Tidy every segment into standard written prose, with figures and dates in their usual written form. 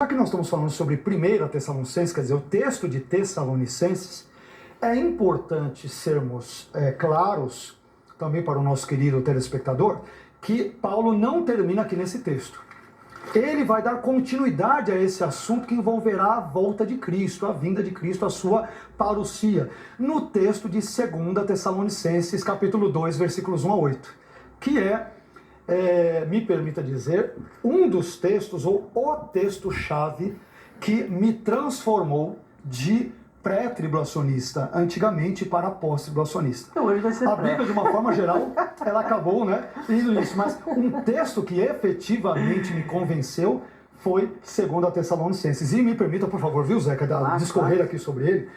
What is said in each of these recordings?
Já que nós estamos falando sobre 1 Tessalonicenses, quer dizer, o texto de Tessalonicenses, é importante sermos claros, também para o nosso querido telespectador, que Paulo não termina aqui nesse texto. Ele vai dar continuidade a esse assunto que envolverá a volta de Cristo, a vinda de Cristo, a sua parousia, no texto de 2 Tessalonicenses, capítulo 2, versículos 1 a 8, que me permita dizer, um dos textos, ou o texto-chave, que me transformou de pré-tribulacionista antigamente para pós-tribulacionista. Hoje vai ser a Bíblia, de uma forma geral, ela acabou, indo nisso, mas um texto que efetivamente me convenceu foi 2 Tessalonicenses. E me permita, por favor, viu, Zeca, discorrer aqui sobre ele.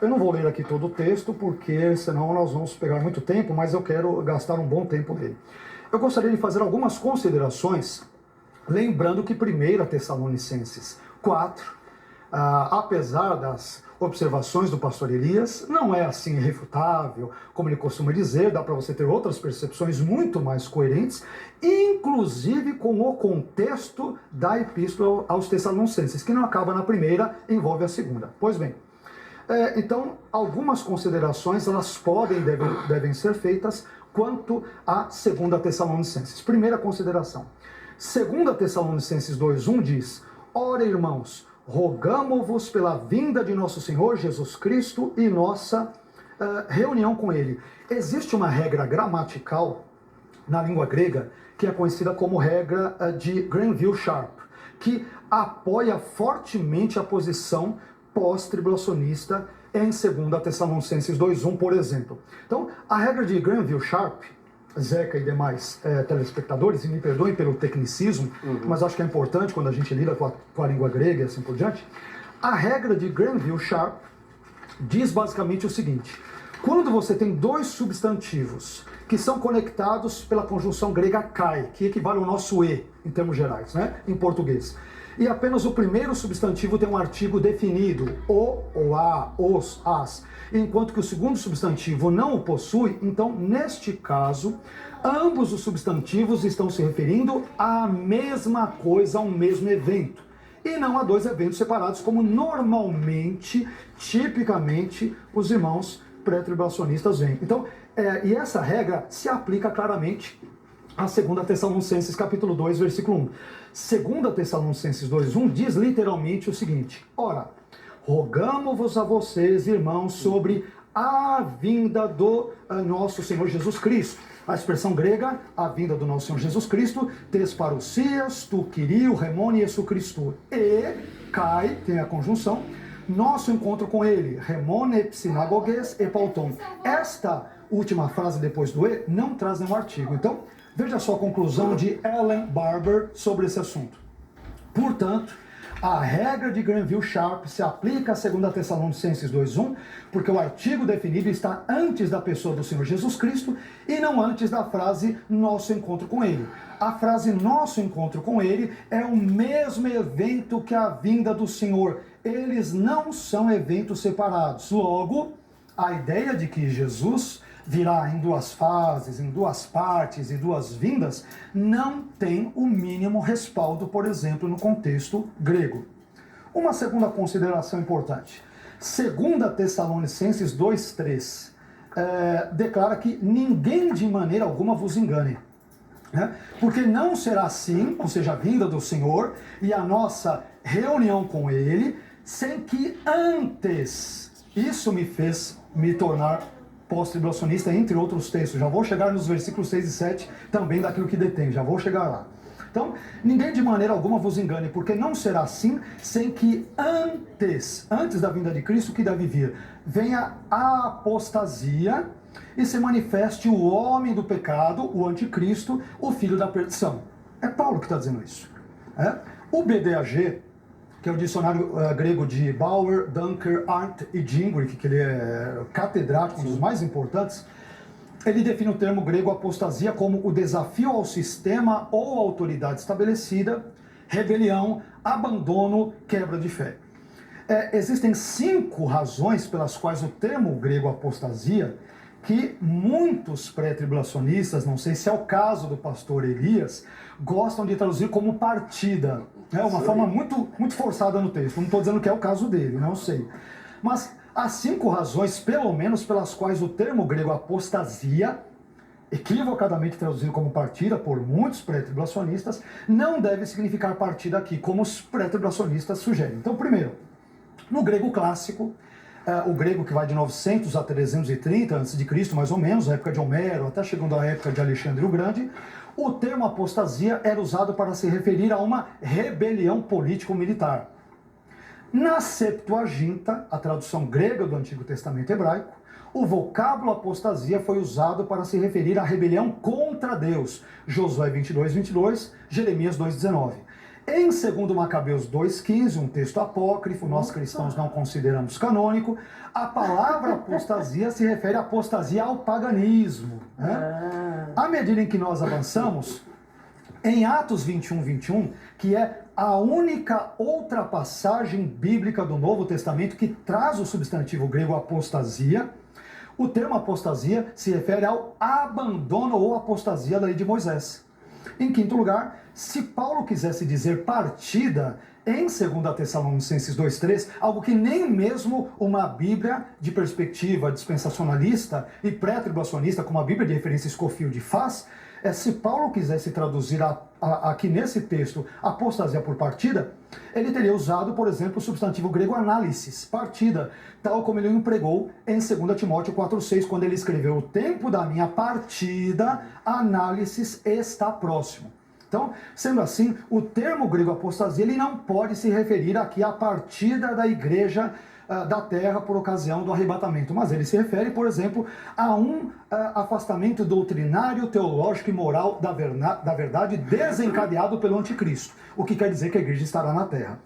Eu não vou ler aqui todo o texto, porque senão nós vamos pegar muito tempo, mas eu quero gastar um bom tempo nele. Eu gostaria de fazer algumas considerações, lembrando que 1 Tessalonicenses 4, apesar das observações do pastor Elias, não é assim irrefutável, como ele costuma dizer, dá para você ter outras percepções muito mais coerentes, inclusive com o contexto da epístola aos Tessalonicenses, que não acaba na primeira, envolve a segunda. Pois bem, então, algumas considerações, elas podem e devem ser feitas quanto a 2 Tessalonicenses. Primeira consideração. 2 Tessalonicenses 2:1 diz: Ora, irmãos, rogamo-vos pela vinda de nosso Senhor Jesus Cristo e nossa reunião com Ele. Existe uma regra gramatical na língua grega que é conhecida como regra de Granville-Sharp, que apoia fortemente a posição pós-tribulacionista em 2 Tessalonicenses 2:1, por exemplo. Então, a regra de Granville-Sharp, Zeca e demais telespectadores, e me perdoem pelo tecnicismo, mas acho que é importante quando a gente lida com a língua grega e assim por diante. A regra de Granville-Sharp diz basicamente o seguinte: quando você tem dois substantivos que são conectados pela conjunção grega kai, que equivale ao nosso e, em termos gerais, em português, e apenas o primeiro substantivo tem um artigo definido, o, ou a, os, as, enquanto que o segundo substantivo não o possui, então, neste caso, ambos os substantivos estão se referindo à mesma coisa, ao mesmo evento, e não a dois eventos separados, como normalmente, tipicamente, os irmãos pré-tribulacionistas veem. Então, e essa regra se aplica claramente a 2 Tessalonicenses capítulo 2, versículo 1. 2 Tessalonicenses 2:1 diz literalmente o seguinte: Ora, rogamo-vos a vocês, irmãos, sobre a vinda do nosso Senhor Jesus Cristo. A expressão grega, a vinda do nosso Senhor Jesus Cristo, tes parousias, tu Kyriou, remone Jesu Christou. E, kai, tem a conjunção, nosso encontro com ele, remone psinagoges e pauton. Esta última frase depois do e não traz nenhum artigo. Então, veja só a conclusão de Ellen Barber sobre esse assunto. Portanto, a regra de Granville-Sharp se aplica a 2 Tessalonicenses 2:1, porque o artigo definido está antes da pessoa do Senhor Jesus Cristo e não antes da frase nosso encontro com ele. A frase nosso encontro com ele é o mesmo evento que a vinda do Senhor. Eles não são eventos separados. Logo, a ideia de que Jesus virá em duas fases, em duas partes e duas vindas, não tem o mínimo respaldo, por exemplo, no contexto grego. Uma segunda consideração importante. 2 Tessalonicenses 2:3 declara que ninguém de maneira alguma vos engane. Porque não será assim, ou seja, a vinda do Senhor e a nossa reunião com Ele, sem que antes, isso me fez me tornar pós-tribulacionista, entre outros textos. Já vou chegar nos versículos 6 e 7 também daquilo que detém, já vou chegar lá. Então, ninguém de maneira alguma vos engane, porque não será assim sem que antes da vinda de Cristo, que deve vir, venha a apostasia e se manifeste o homem do pecado, o anticristo, o filho da perdição. É Paulo que está dizendo isso. O BDAG, que é o dicionário grego de Bauer, Dunker, Arndt e Gingrich, que ele é catedrático, um dos mais importantes, ele define o termo grego apostasia como o desafio ao sistema ou autoridade estabelecida, rebelião, abandono, quebra de fé. Existem 5 razões pelas quais o termo grego apostasia que muitos pré-tribulacionistas, não sei se é o caso do pastor Elias, gostam de traduzir como partida. É uma forma muito forçada no texto. Não estou dizendo que é o caso dele, não sei. Mas há 5 razões, pelo menos, pelas quais o termo grego apostasia, equivocadamente traduzido como partida por muitos pré-tribulacionistas, não deve significar partida aqui, como os pré-tribulacionistas sugerem. Então, primeiro, no grego clássico, o grego que vai de 900 a 330 a.C., mais ou menos, a época de Homero, até chegando à época de Alexandre o Grande, o termo apostasia era usado para se referir a uma rebelião político-militar. Na Septuaginta, a tradução grega do Antigo Testamento hebraico, o vocábulo apostasia foi usado para se referir à rebelião contra Deus. Josué 22:22, Jeremias 2:19. Em 2 Macabeus 2:15, um texto apócrifo, nós cristãos não consideramos canônico, a palavra apostasia se refere à apostasia ao paganismo. Né? À medida em que nós avançamos, em Atos 21:21, que é a única outra passagem bíblica do Novo Testamento que traz o substantivo grego apostasia, o termo apostasia se refere ao abandono ou apostasia da lei de Moisés. Em quinto lugar, se Paulo quisesse dizer partida, em 2 Tessalonicenses 2:3, algo que nem mesmo uma Bíblia de perspectiva dispensacionalista e pré-tribulacionista, como a Bíblia de referência Scofield faz, se Paulo quisesse traduzir aqui nesse texto apostasia por partida, ele teria usado, por exemplo, o substantivo grego análisis, partida, tal como ele o empregou em 2 Timóteo 4:6, quando ele escreveu: o tempo da minha partida, análisis está próximo. Então, sendo assim, o termo grego apostasia ele não pode se referir aqui à partida da igreja da terra por ocasião do arrebatamento, mas ele se refere, por exemplo, a um afastamento doutrinário, teológico e moral da verdade desencadeado pelo anticristo, o que quer dizer que a igreja estará na terra.